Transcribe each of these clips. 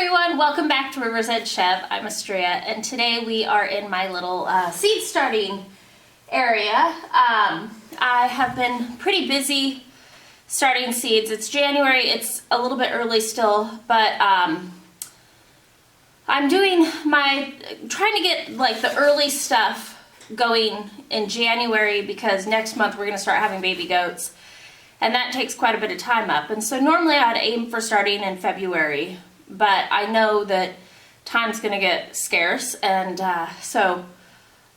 everyone, welcome back to River's Edge Chev. I'm Estrella, and today we are in my little seed starting area. I have been pretty busy starting seeds. It's January, it's a little bit early still, but I'm trying to get like the early stuff going in January because next month we're going to start having baby goats, and that takes quite a bit of time up. And so normally I'd aim for starting in February, but I know that time's going to get scarce, and so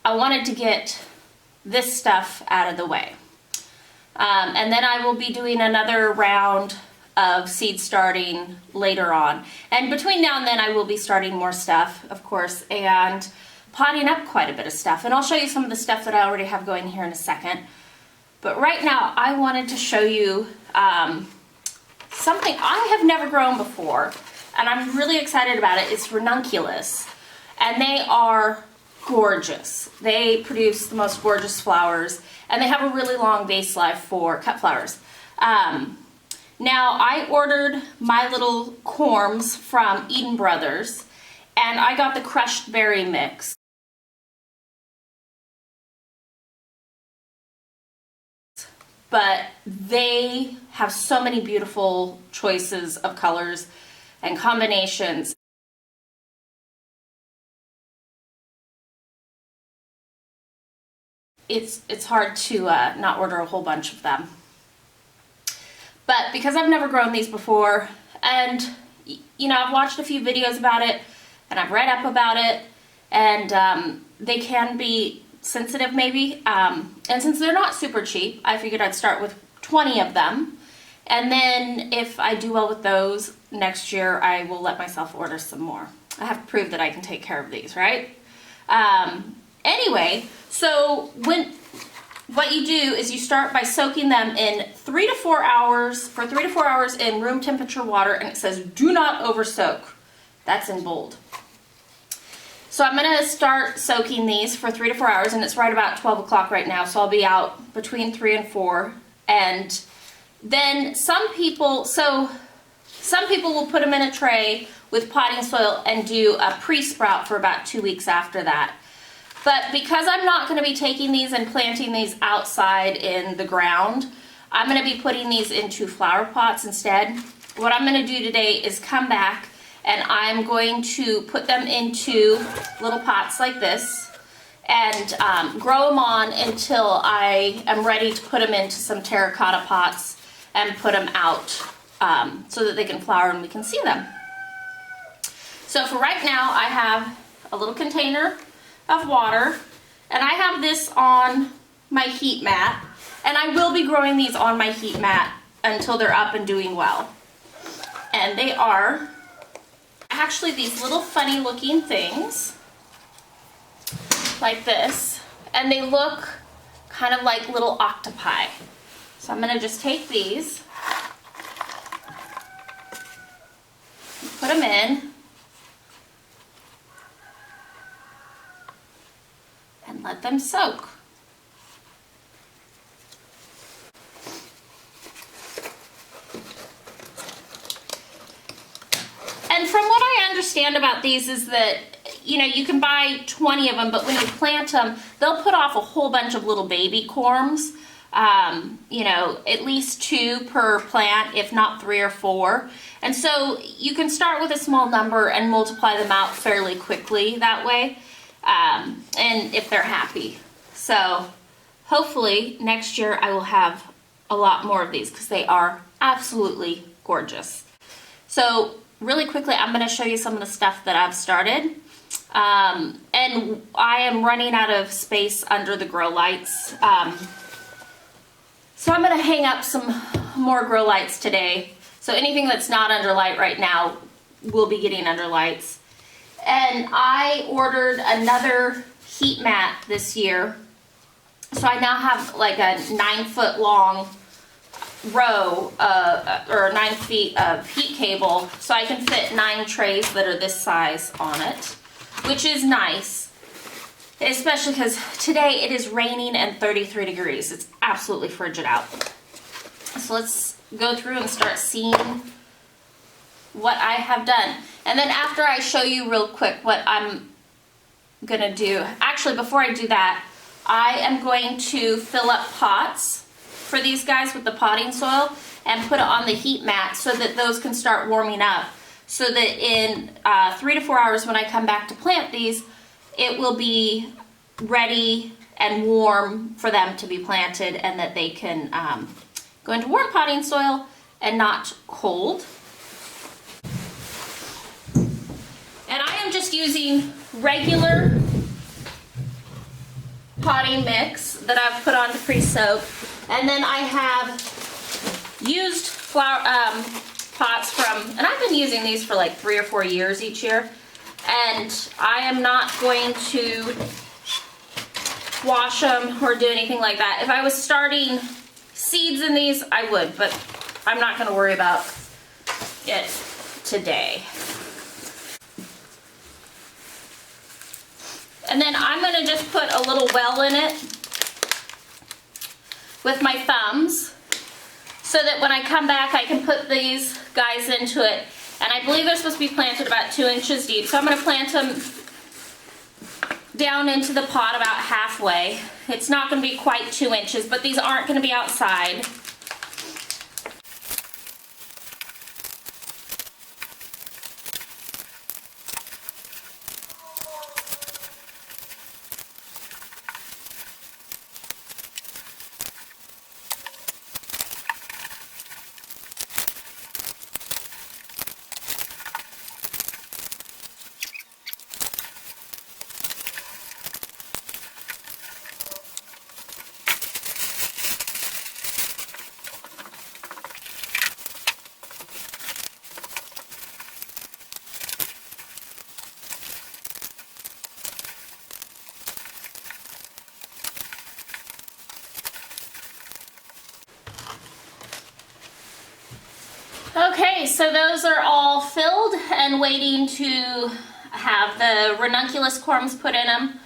I wanted to get this stuff out of the way. And then I will be doing another round of seed starting later on. And between now and then I will be starting more stuff, of course, and potting up quite a bit of stuff. And I'll show you some of the stuff that I already have going here in a second. But right now I wanted to show you something I have never grown before, and I'm really excited about it. It's Ranunculus, and they are gorgeous. They produce the most gorgeous flowers, and they have a really long base life for cut flowers. Now, I ordered my little corms from Eden Brothers, and I got the crushed berry mix. But they have so many beautiful choices of colors and combinations. It's hard to not order a whole bunch of them. But because I've never grown these before, and you know, I've watched a few videos about it, and I've read up about it, and they can be sensitive maybe. And since they're not super cheap, I figured I'd start with 20 of them. And then if I do well with those, next year I will let myself order some more. I have to prove that I can take care of these, right? Anyway, so what you do is you start by soaking them in 3 to 4 hours, for 3 to 4 hours in room temperature water, and it says do not over soak. That's in bold. So I'm going to start soaking these for 3 to 4 hours, and it's right about 12 o'clock right now, so I'll be out between 3 and 4. And then some people will put them in a tray with potting soil and do a pre-sprout for about 2 weeks after that. But because I'm not going to be taking these and planting these outside in the ground, I'm going to be putting these into flower pots instead. What I'm going to do today is come back and I'm going to put them into little pots like this and grow them on until I am ready to put them into some terracotta pots and put them out so that they can flower and we can see them. So for right now, I have a little container of water, and I have this on my heat mat, and I will be growing these on my heat mat until they're up and doing well. And they are actually these little funny looking things like this, and they look kind of like little octopi. So I'm going to just take these, put them in, and let them soak. And from what I understand about these is that, you know, you can buy 20 of them, but when you plant them, they'll put off a whole bunch of little baby corms. You know, at least 2 per plant, if not 3 or 4. And so you can start with a small number and multiply them out fairly quickly that way. And if they're happy. So hopefully next year I will have a lot more of these because they are absolutely gorgeous. So really quickly, I'm going to show you some of the stuff that I've started. And I am running out of space under the grow lights. So I'm going to hang up some more grow lights today. So anything that's not under light right now will be getting under lights. And I ordered another heat mat this year. So I now have like a 9-foot long row, or 9 feet of heat cable. So I can fit 9 trays that are this size on it, which is nice. Especially because today it is raining and 33 degrees. It's absolutely frigid out. So let's go through and start seeing what I have done. And then after I show you real quick what I'm gonna do, actually before I do that, I am going to fill up pots for these guys with the potting soil and put it on the heat mat so that those can start warming up, so that in 3 to 4 hours when I come back to plant these, it will be ready and warm for them to be planted, and that they can go into warm potting soil and not cold. And I am just using regular potting mix that I've put on to pre-soak, and then I have used flower pots from, and I've been using these for like 3 or 4 years each year, and I am not going to wash them or do anything like that. If I was starting seeds in these, I would, but I'm not going to worry about it today. And then I'm going to just put a little well in it with my thumbs, so that when I come back I can put these guys into it. And I believe they're supposed to be planted about 2 inches deep, so I'm going to plant them down into the pot about halfway. It's not going to be quite 2 inches, but these aren't going to be outside. Okay, so those are all filled and waiting to have the ranunculus corms put in them.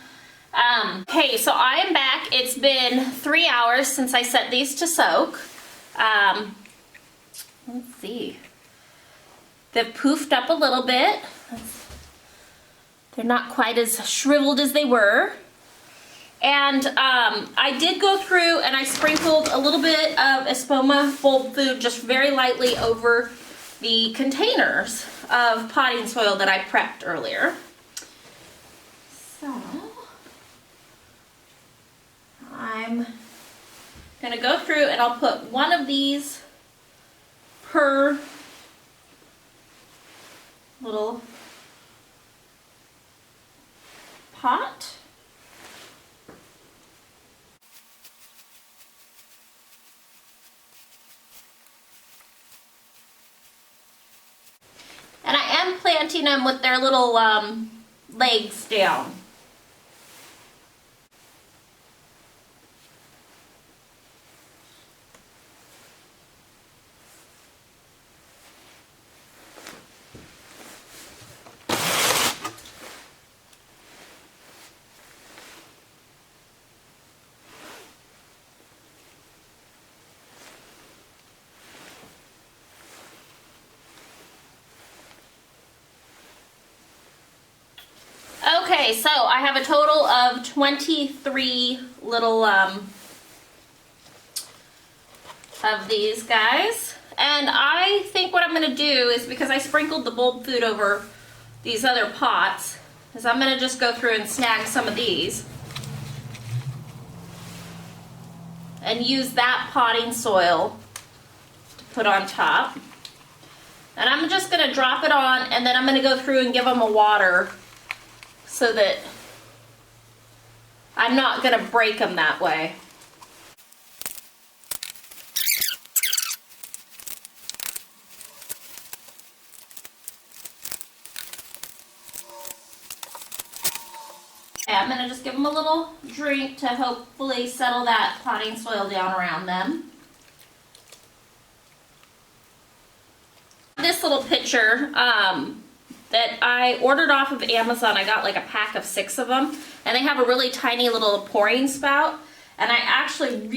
Okay, so I am back. It's been 3 hours since I set these to soak. Let's see. They've poofed up a little bit. They're not quite as shriveled as they were. And I did go through and I sprinkled a little bit of Espoma bulb food just very lightly over the containers of potting soil that I prepped earlier. So I'm gonna go through and I'll put one of these per little pot. And I am planting them with their little legs down. Okay, so I have a total of 23 little of these guys. And I think what I'm going to do is, because I sprinkled the bulb food over these other pots, is I'm going to just go through and snag some of these and use that potting soil to put on top. And I'm just going to drop it on, and then I'm going to go through and give them a water, so that I'm not going to break them that way. I'm going to just give them a little drink to hopefully settle that potting soil down around them. This little pitcher, that I ordered off of Amazon. I got like a pack of 6 of them, and they have a really tiny little pouring spout. And I actually,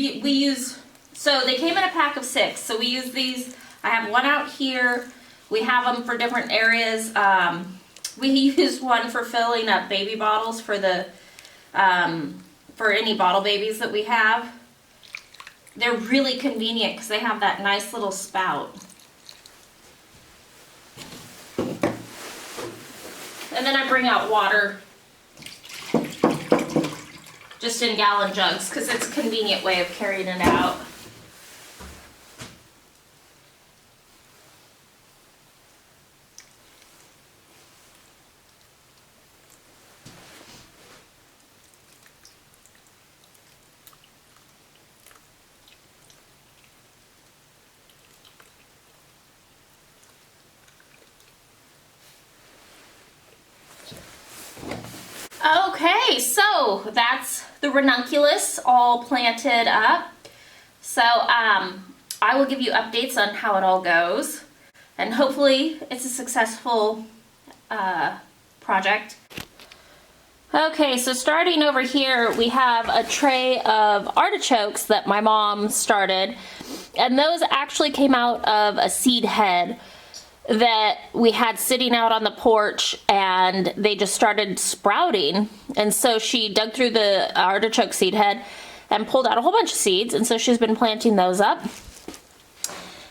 so they came in a pack of 6, so we use these. I have one out here, We have them for different areas. We use one for filling up baby bottles for the for any bottle babies that we have. They're really convenient because they have that nice little spout. And then I bring out water just in gallon jugs because it's a convenient way of carrying it out. Okay, so that's the ranunculus all planted up. So I will give you updates on how it all goes, and hopefully it's a successful project. Okay, so starting over here, we have a tray of artichokes that my mom started, and those actually came out of a seed head that we had sitting out on the porch, and they just started sprouting. And so she dug through the artichoke seed head and pulled out a whole bunch of seeds, and so she's been planting those up.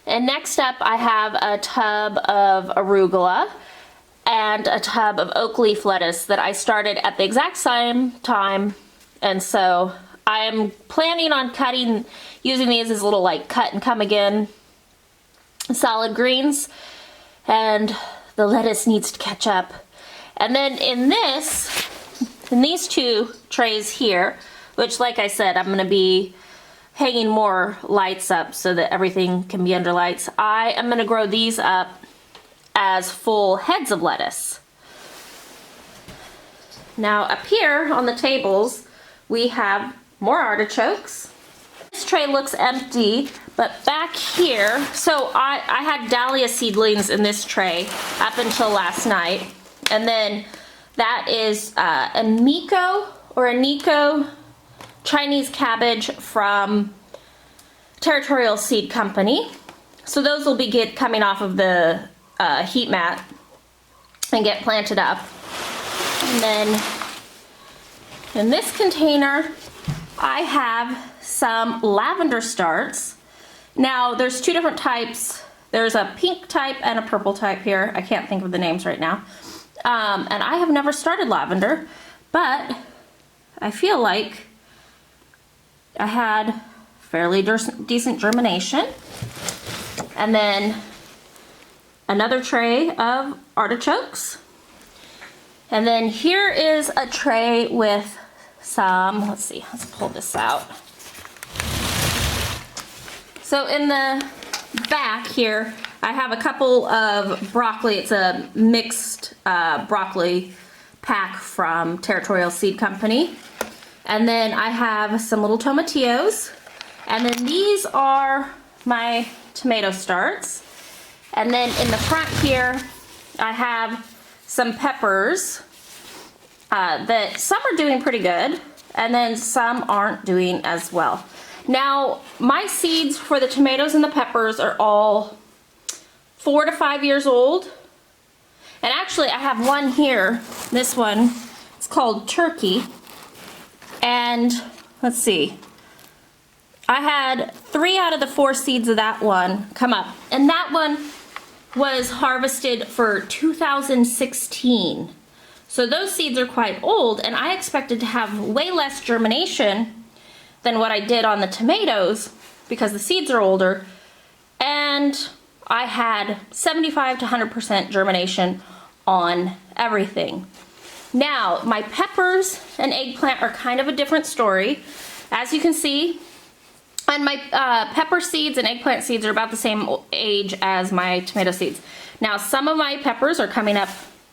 And next up I have a tub of arugula and a tub of oak leaf lettuce that I started at the exact same time, and so I'm planning on using these as little like cut and come again salad greens. And the lettuce needs to catch up. And then in these two trays here, which like I said, I'm gonna be hanging more lights up so that everything can be under lights. I am gonna grow these up as full heads of lettuce. Now up here on the tables, we have more artichokes. This tray looks empty, but back here, so I had dahlia seedlings in this tray up until last night. And then that is a Nico Chinese cabbage from Territorial Seed Company. So those will be coming off of the heat mat and get planted up. And then in this container, I have some lavender starts. Now there's two different types. There's a pink type and a purple type here. I can't think of the names right now. And I have never started lavender, but I feel like I had fairly decent germination. And then another tray of artichokes. And then here is a tray with some, let's pull this out. So in the back here, I have a couple of broccoli. It's a mixed broccoli pack from Territorial Seed Company. And then I have some little tomatillos. And then these are my tomato starts. And then in the front here, I have some peppers that some are doing pretty good, and then some aren't doing as well. Now, my seeds for the tomatoes and the peppers are all 4 to 5 years old. And actually, I have one here, this one, it's called Turkey. And let's see, I had 3 out of the 4 seeds of that one come up. And that one was harvested for 2016. So those seeds are quite old, and I expected to have way less germination than what I did on the tomatoes because the seeds are older. And I had 75 to 100% germination on everything. Now, my peppers and eggplant are kind of a different story. As you can see, and my pepper seeds and eggplant seeds are about the same age as my tomato seeds. Now, some of my peppers are coming up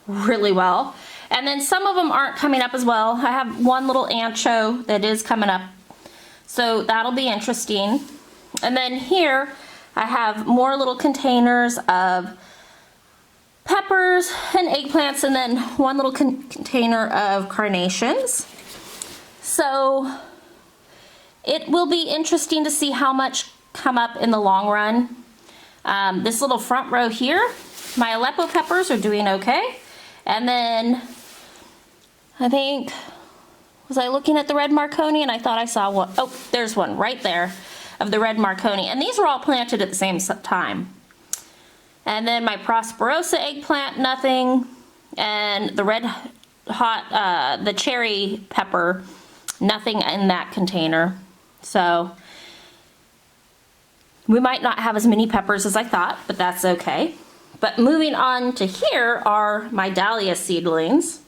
really well, and then some of them aren't coming up as well. I have one little ancho that is coming up, so that'll be interesting. And then here, I have more little containers of peppers and eggplants, and then one little container of carnations. So it will be interesting to see how much come up in the long run. This little front row here My Aleppo peppers are doing okay. And then I think, was I looking at the red Marconi and I thought I saw one? Oh, there's one right there of the red Marconi. And these were all planted at the same time. And then my Prosperosa eggplant, nothing. And the red hot, the cherry pepper, nothing in that container. So we might not have as many peppers as I thought, but that's okay. But moving on to here are my dahlia seedlings.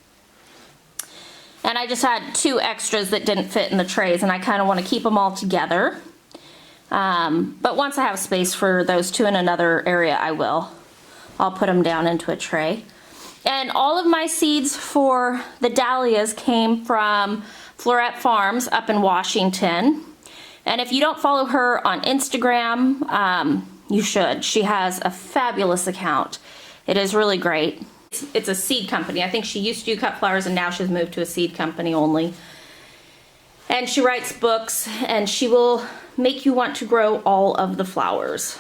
And I just had 2 extras that didn't fit in the trays, and I kind of want to keep them all together. But once I have space for those 2 in another area, I will. I'll put them down into a tray. And all of my seeds for the dahlias came from Florette Farms up in Washington. And if you don't follow her on Instagram, you should. She has a fabulous account. It is really great. It's a seed company. I think she used to do cut flowers and now she's moved to a seed company only. And she writes books and she will make you want to grow all of the flowers.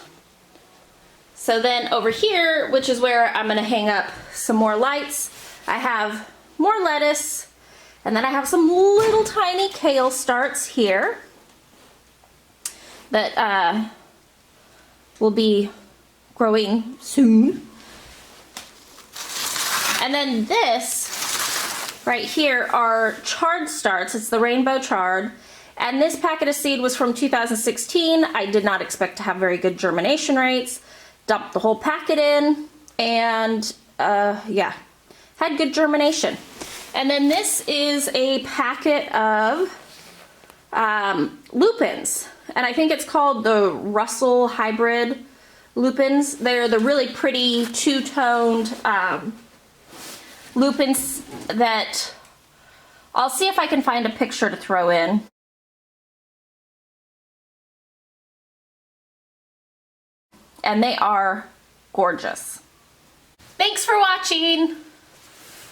So then over here, which is where I'm gonna hang up some more lights, I have more lettuce, and then I have some little tiny kale starts here that will be growing soon. And then this right here are chard starts. It's the rainbow chard. And this packet of seed was from 2016. I did not expect to have very good germination rates. Dumped the whole packet in and yeah, had good germination. And then this is a packet of lupins. And I think it's called the Russell Hybrid lupins. They're the really pretty two-toned lupins that I'll see if I can find a picture to throw in. And they are gorgeous. Thanks for watching.